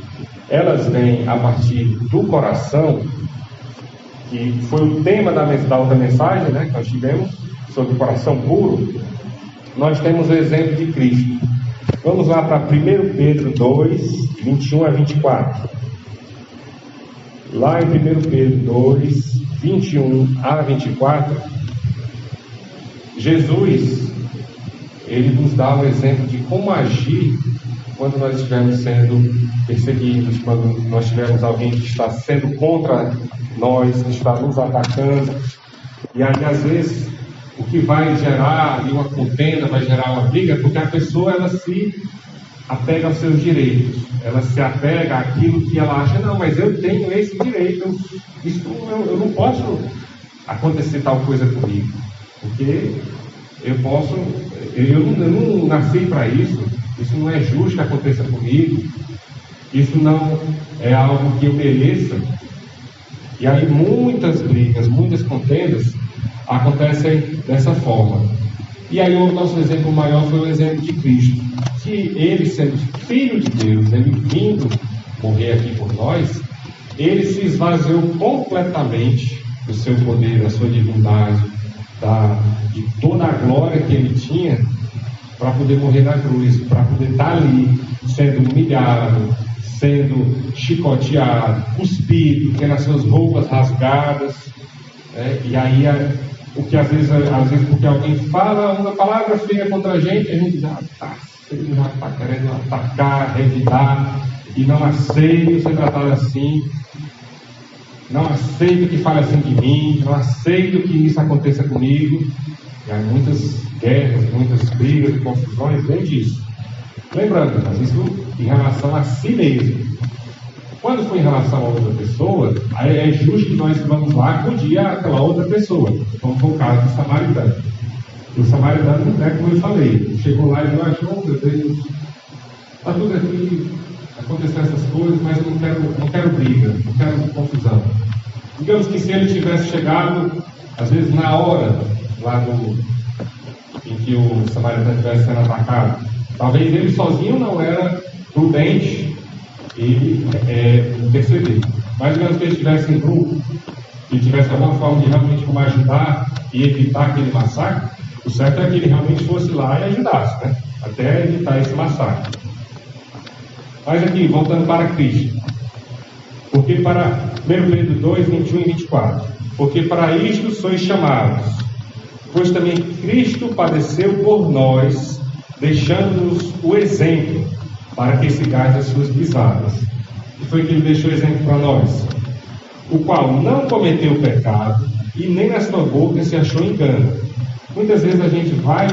elas vêm a partir do coração, que foi o tema da outra mensagem, né, que nós tivemos, sobre o coração puro. Nós temos o exemplo de Cristo. Vamos lá para 1 Pedro 2, 21 a 24. Lá em 1 Pedro 2, 21 a 24, Jesus, ele nos dá um exemplo de como agir quando nós estivermos sendo perseguidos, quando nós tivermos alguém que está sendo contra nós, que está nos atacando. E aí, às vezes, o que vai gerar ali uma contenda, vai gerar uma briga, porque a pessoa, ela se apega aos seus direitos, ela se apega àquilo que ela acha: não, mas eu tenho esse direito, eu não posso acontecer tal coisa comigo, porque eu não nasci para isso não é justo que aconteça comigo, isso não é algo que eu mereça. E aí muitas brigas, muitas contendas acontecem dessa forma. E aí o nosso exemplo maior foi o exemplo de Cristo, que ele, sendo Filho de Deus, ele vindo morrer aqui por nós, ele se esvaziou completamente do seu poder, da sua divindade, de toda a glória que ele tinha, para poder morrer na cruz, para poder estar ali, sendo humilhado, sendo chicoteado, cuspido, tendo as suas roupas rasgadas, né? E aí, o que às vezes porque alguém fala uma palavra feia contra a gente já está querendo atacar, revidar, e não aceito ser tratado assim, não aceito que fale assim de mim, não aceito que isso aconteça comigo. E aí muitas guerras, muitas brigas e confusões vêm disso. Lembrando, mas isso em relação a si mesmo. Quando for em relação a outra pessoa, aí é justo que nós vamos lá acudir àquela outra pessoa, como foi o caso do samaritano. O samaritano, né, como eu falei, chegou lá e achou: meu Deus, está tudo aqui, aconteceu essas coisas, mas eu não quero briga, não quero confusão. Digamos que se ele tivesse chegado, às vezes na hora lá em que o samaritano estivesse sendo atacado, talvez ele sozinho não era prudente ele perceber. Mas digamos que ele estivesse em grupo, que tivesse alguma forma de realmente como ajudar e evitar aquele massacre, o certo é que ele realmente fosse lá e ajudasse, né? Até evitar esse massacre. Mas aqui, voltando para Cristo. Porque para 1 Pedro 2, 21 e 24. Porque para isto sois chamados, pois também Cristo padeceu por nós, deixando-nos o exemplo, para que sigais as suas pisadas. E foi que ele deixou o exemplo para nós: o qual não cometeu pecado, e nem na sua boca se achou engano. Muitas vezes a gente vai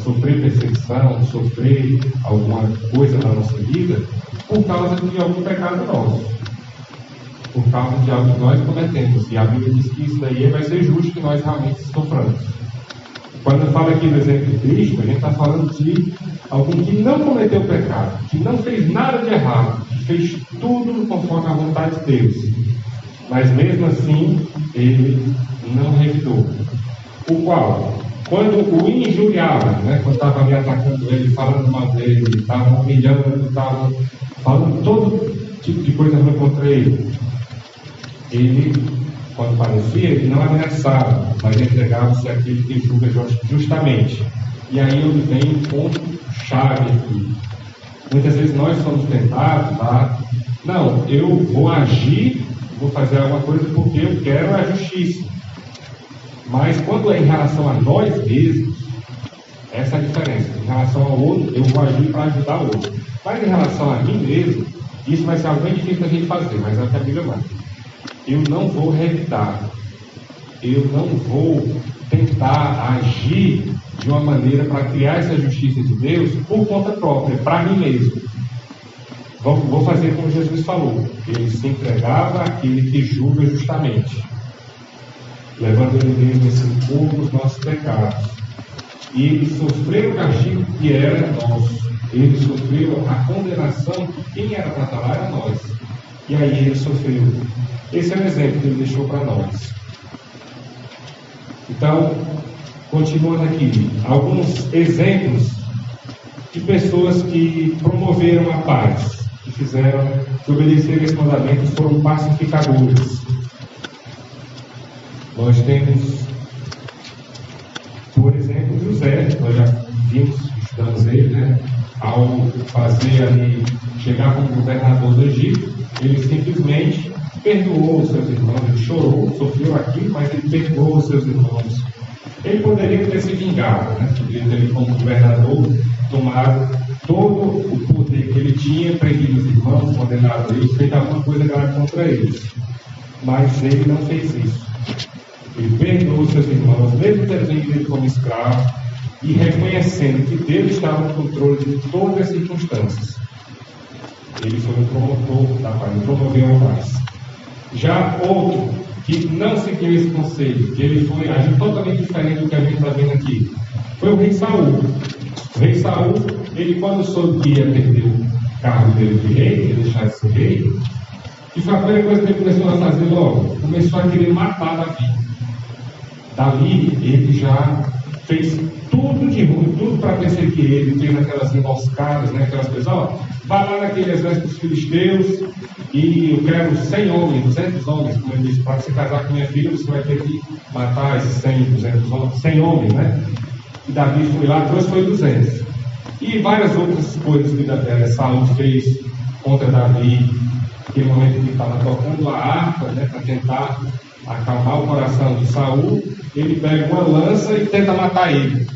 sofrer perseguição, sofrer alguma coisa na nossa vida por causa de algum pecado nosso, por causa de algo que nós cometemos. E a Bíblia diz que isso daí vai ser justo que nós realmente soframos. Quando fala aqui do exemplo de Cristo, a gente está falando de alguém que não cometeu pecado, que não fez nada de errado, que fez tudo conforme a vontade de Deus. Mas mesmo assim, ele não revidou. O qual, quando o injuriava, né, quando estava ali atacando ele, falando mal dele, estava humilhando, estava falando todo tipo de coisa ruim contra ele, quando parecia, ele não ameaçava, mas entregava-se àquele que julga justamente. E aí ele vem um ponto-chave aqui. Muitas vezes nós somos tentados não, eu vou agir, vou fazer alguma coisa porque eu quero a justiça. Mas quando é em relação a nós mesmos, essa é a diferença. Em relação ao outro, eu vou agir para ajudar o outro. Mas em relação a mim mesmo, isso vai ser algo bem difícil da gente fazer, mas é o que a Bíblia manda. Eu não vou revidar, eu não vou tentar agir de uma maneira para criar essa justiça de Deus por conta própria, para mim mesmo. Vou fazer como Jesus falou, ele se entregava àquele que julga justamente, levando ele mesmo em seu corpo os nossos pecados. E ele sofreu o castigo que era nosso, ele sofreu a condenação que quem era para estar lá era nós. E aí ele sofreu. Esse é o exemplo que ele deixou para nós. Então, continuando aqui, alguns exemplos de pessoas que promoveram a paz, que obedeceram esse mandamento, foram pacificadores. Nós temos, por exemplo, José, nós já estudamos ele, né? Ao fazer ali, chegar como governador do Egito, ele simplesmente perdoou os seus irmãos, ele chorou, sofreu aquilo, mas ele perdoou os seus irmãos. Ele poderia ter se vingado, né? Poderia ter, como governador, tomado todo o poder que ele tinha, prendido os irmãos, condenado eles, feito alguma coisa grave contra eles. Mas ele não fez isso. Ele perdoou os seus irmãos, mesmo tendo vendido ele como escravo, e reconhecendo que Deus estava no controle de todas as circunstâncias. Ele foi um promotor da paz, ele promoveu a paz. Já outro que não seguiu esse conselho, que ele foi agir totalmente diferente do que a gente está vendo aqui, foi o rei Saul. O rei Saul, ele quando soube que ia perder o cargo dele de rei, ia deixar de ser rei, e foi a primeira coisa que ele começou a fazer logo, começou a querer matar Davi. Davi, ele já fez tudo de ruim, tudo para perseguir ele, fez aquelas emboscadas, né, aquelas coisas, vai lá naquele exército dos filisteus e eu quero 100 homens, 200 homens, como ele disse, para você casar com minha filha, você vai ter que matar esses 100, 200 homens, 100 homens, né? E Davi foi lá, foi 200. E várias outras coisas que Saul fez contra Davi, naquele momento que ele estava tocando a harpa, né, para tentar acalmar o coração de Saul, ele pega uma lança e tenta matar ele.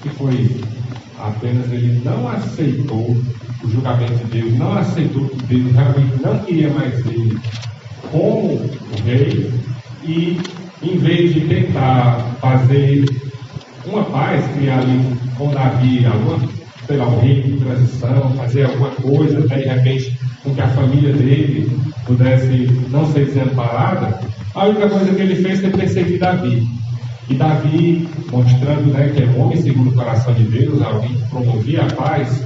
Que foi isso? Apenas ele não aceitou o julgamento de Deus, não aceitou que Deus realmente não queria mais ele como o rei, e em vez de tentar fazer uma paz, criar ali com Davi, um rei de transição, fazer alguma coisa, até de repente com que a família dele pudesse não ser desamparada, a única coisa que ele fez foi perseguir Davi. E Davi, mostrando, né, que é um homem segundo o coração de Deus, alguém que promovia a paz,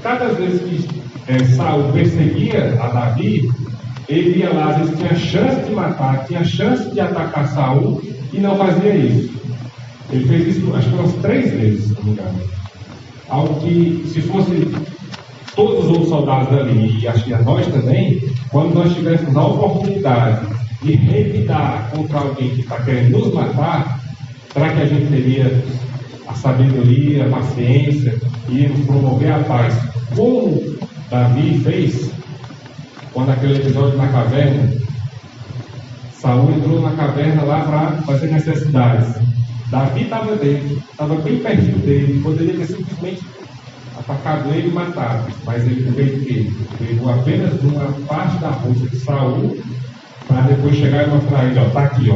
cada vez que Saul perseguia a Davi, ele ia lá, às vezes tinha chance de matar, tinha chance de atacar Saul e não fazia isso. Ele fez isso, acho que umas 3 vezes, se não me engano. Algo que, se fosse todos os outros soldados ali, e acho que a nós também, quando nós tivéssemos a oportunidade de revidar contra alguém que está querendo nos matar, será que a gente teria a sabedoria, a paciência, e íamos promover a paz? Como Davi fez, quando aquele episódio na caverna, Saul entrou na caverna lá para fazer necessidades. Davi estava dentro, estava bem pertinho dele, poderia ter simplesmente atacado ele e matado, mas ele fez o quê? Pegou apenas uma parte da roupa de Saul, para depois chegar e mostrar a ele, está aqui,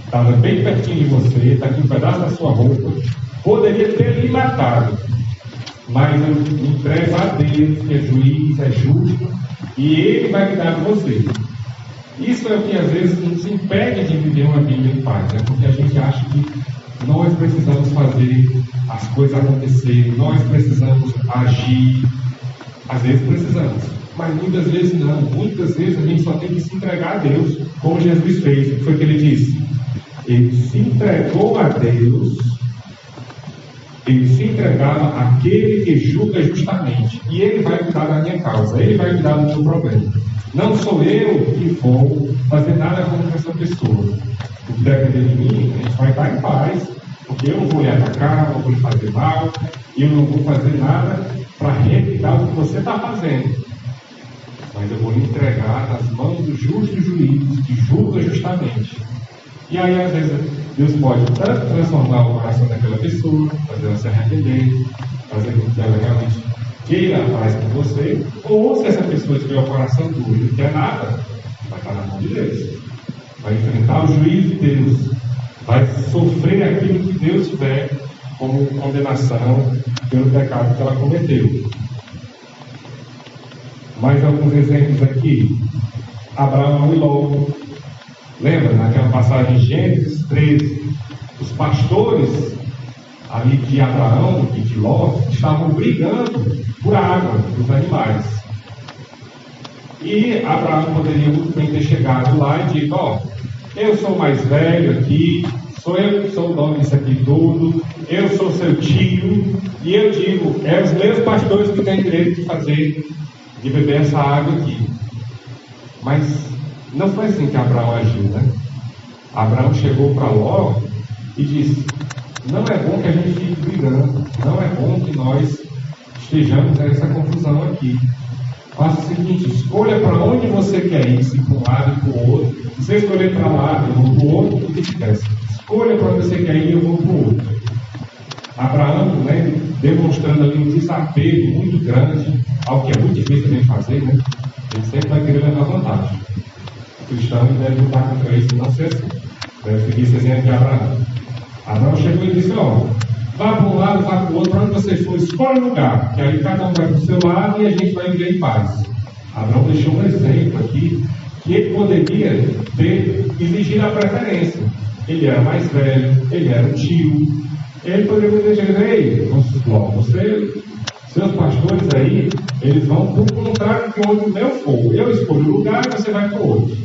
estava bem pertinho de você, está aqui um pedaço da sua roupa, poderia ter lhe matado, mas eu entrego a Deus, que é juiz, é justo, e ele vai cuidar de você. Isso é o que às vezes nos impede de viver uma vida em paz, né? Porque a gente acha que nós precisamos fazer as coisas acontecerem, nós precisamos agir. Às vezes precisamos, mas muitas vezes não. Muitas vezes a gente só tem que se entregar a Deus, como Jesus fez. O que foi que ele disse? Ele se entregou a Deus, ele se entregava àquele que julga justamente. E ele vai cuidar da minha causa, ele vai cuidar do meu problema. Não sou eu que vou fazer nada contra essa pessoa. O que depender de mim, a gente vai estar em paz, porque eu não vou lhe atacar, não vou lhe fazer mal, e eu não vou fazer nada para revidar o que você está fazendo. Mas eu vou lhe entregar nas mãos do justo juiz, que julga justamente. E aí, às vezes, Deus pode tanto transformar o coração daquela pessoa, fazer ela se arrepender, fazer com que ela realmente queira a paz com você, ou se essa pessoa tiver o coração duro e não quer nada, vai estar na mão de Deus. Vai enfrentar o juízo de Deus, vai sofrer aquilo que Deus tiver como condenação pelo pecado que ela cometeu. Mais alguns exemplos aqui. Abraão e Ló. Lembra, naquela passagem de Gênesis 13, os pastores ali de Abraão e de Ló estavam brigando por água dos animais. E Abraão poderia muito bem ter chegado lá e dito: ó, eu sou mais velho aqui, sou eu que sou o dono disso aqui tudo, eu sou seu tio, e eu digo, é os meus pastores que têm direito de beber essa água aqui. Mas não foi assim que Abraão agiu, né? Abraão chegou para Ló e disse: não é bom que a gente fique brigando, não é bom que nós estejamos nessa confusão aqui. Faça o seguinte, escolha para onde você quer ir, se para um lado e para o outro. Se você escolher para lá, eu vou para o outro, o que tivesse. Escolha para onde você quer ir, eu vou para o outro. Abraão, né, demonstrando ali um desapego muito grande ao que é muito difícil a gente fazer, né? A gente sempre vai querer levar vantagem. O cristão deve lutar contra isso e não ser assim. Deve seguir esse exemplo de Abraão. Abraão chegou e disse: ó, vá para um lado, vá para o outro, para onde você for, escolhe um lugar, que aí cada um vai para o seu lado e a gente vai viver em paz. Abraão deixou um exemplo aqui, que ele poderia ter exigido a preferência. Ele era mais velho, ele era um tio, ele poderia dizer: ei, seus pastores aí, eles vão para o contrário de onde o meu for. Eu escolho o lugar e você vai para o outro.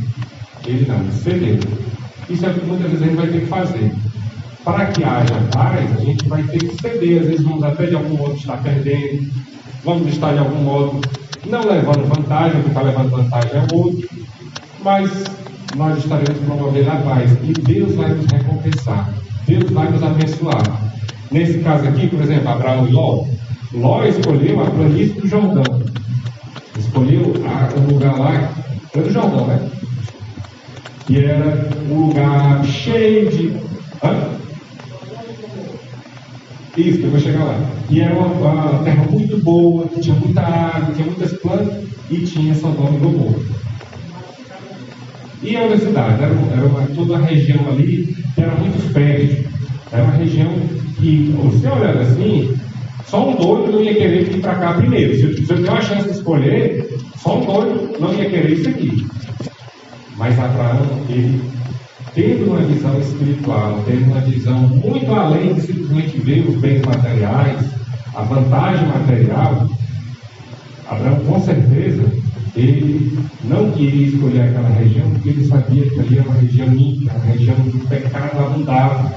Ele não, cedeu. Isso é o que muitas vezes a gente vai ter que fazer. Para que haja paz, a gente vai ter que ceder. Às vezes vamos até de algum modo estar perdendo, vamos estar de algum modo não levando vantagem, porque está levando vantagem é o outro, mas nós estaremos promovendo a paz e Deus vai nos recompensar, Deus vai nos abençoar. Nesse caso aqui, por exemplo, Abraão e Ló. Ló escolheu a planície do Jordão, escolheu um lugar lá, foi do Jordão, né? Que era um lugar cheio de... Isso, eu vou chegar lá. E era uma terra muito boa, que tinha muita água, tinha muitas plantas e tinha Sodoma e Gomorra. E a universidade, toda a região ali que era muito fértil. Era uma região que, você olhando assim, só um doido não ia querer vir para cá primeiro. Se eu tiver uma chance de escolher, só um doido não ia querer isso aqui. Mas Abraão, ele, tendo uma visão espiritual, tendo uma visão muito além de simplesmente ver os bens materiais, a vantagem material, Abraão, com certeza, ele não queria escolher aquela região, porque ele sabia que ali era uma região ímpia, uma região do pecado abundava.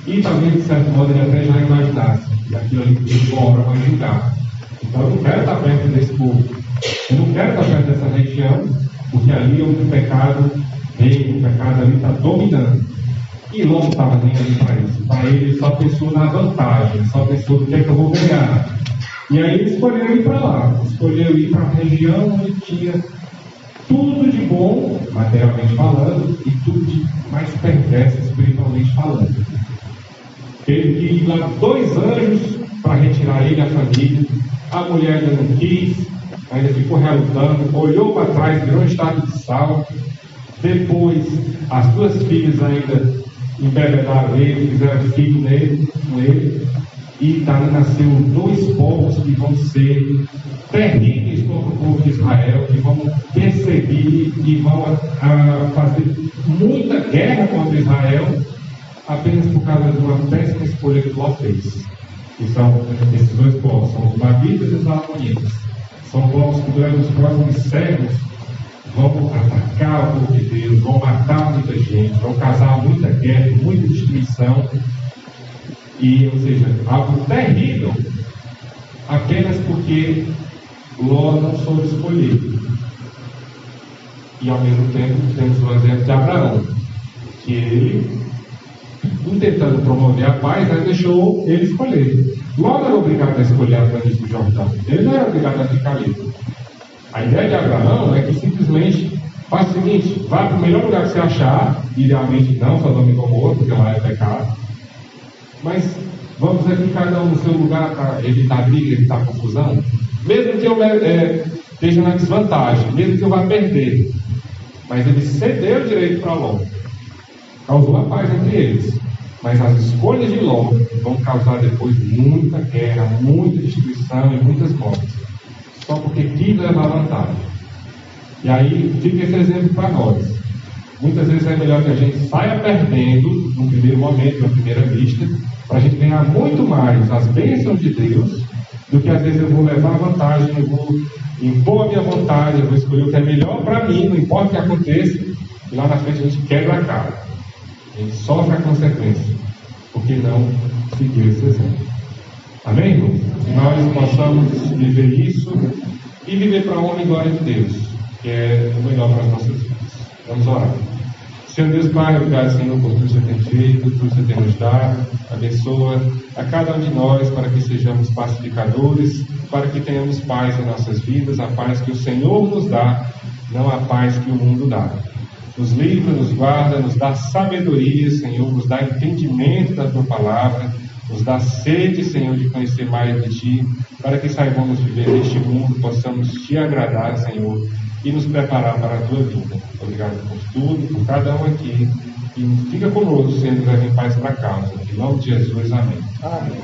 E talvez, de certo modo, ele até já imaginasse que aquilo ali de uma hora vai julgar. Então, eu não quero estar perto desse povo. Eu não quero estar perto dessa região, porque ali é onde o pecado reina, o pecado ali está dominando. E Ló não estava nem ali para isso. Para ele, só pensou na vantagem, só pensou no que é que eu vou ganhar. E aí ele escolheu ir para lá, escolheu ir para a região onde tinha tudo de bom, materialmente falando, e tudo de mais perverso, espiritualmente falando. Teve que ir lá 2 anjos para retirar ele e a família. A mulher ainda não quis, ainda ficou relutando, olhou para trás, virou um estado de sal. Depois, as 2 filhas ainda embebedaram ele, fizeram filho com ele. e dali nasceu 2 povos que vão ser terríveis contra o povo de Israel, que vão perseguir e vão fazer muita guerra contra Israel, apenas por causa de uma péssima escolha que Ló fez. Que são esses 2 povos, são os Moabitas e os Amonitas. São povos que durante os próximos séculos vão atacar o povo de Deus, vão matar muita gente, vão causar muita guerra, muita destruição. Ou seja, algo terrível, apenas porque Ló não soube escolher. E ao mesmo tempo temos o exemplo de Abraão, que ele, tentando promover a paz, deixou ele escolher. Ló não era obrigado a escolher a planície do Jordão, ele não era obrigado a ficar ali. A ideia de Abraão é que simplesmente faça o seguinte: vá para o melhor lugar que você achar, idealmente não Sodoma e Gomorra, porque lá é pecado, mas vamos aqui cada um no seu lugar para evitar briga, evitar confusão, mesmo que eu esteja na desvantagem, mesmo que eu vá perder. Mas ele cedeu o direito para Ló, causou a paz entre eles, mas as escolhas de Ló vão causar depois muita guerra, muita destruição e muitas mortes, só porque quis levar vantagem. E aí fica esse exemplo para nós. Muitas vezes é melhor que a gente saia perdendo no primeiro momento, na primeira vista, para a gente ganhar muito mais as bênçãos de Deus, do que às vezes eu vou levar vantagem, eu vou impor a minha vontade, eu vou escolher o que é melhor para mim, não importa o que aconteça, e lá na frente a gente quebra a cara. A gente sofre a consequência, porque não seguiu esse exemplo. Amém, irmãos? Que nós possamos viver isso e viver para a honra e glória de Deus, que é o melhor para as nossas vidas. Vamos orar. Senhor Deus, Pai, obrigado, Senhor, por tudo que você tem feito, tudo que você tem nos dado. Abençoa a cada um de nós para que sejamos pacificadores, para que tenhamos paz em nossas vidas, a paz que o Senhor nos dá, não a paz que o mundo dá. Nos livra, nos guarda, nos dá sabedoria, Senhor, nos dá entendimento da Tua palavra, nos dá sede, Senhor, de conhecer mais de Ti, para que saibamos viver neste mundo, possamos Te agradar, Senhor, e nos preparar para a Tua vida. Obrigado por tudo, por cada um aqui, e fica conosco, Senhor, leva em paz para casa. Em nome de Jesus, amém. Amém.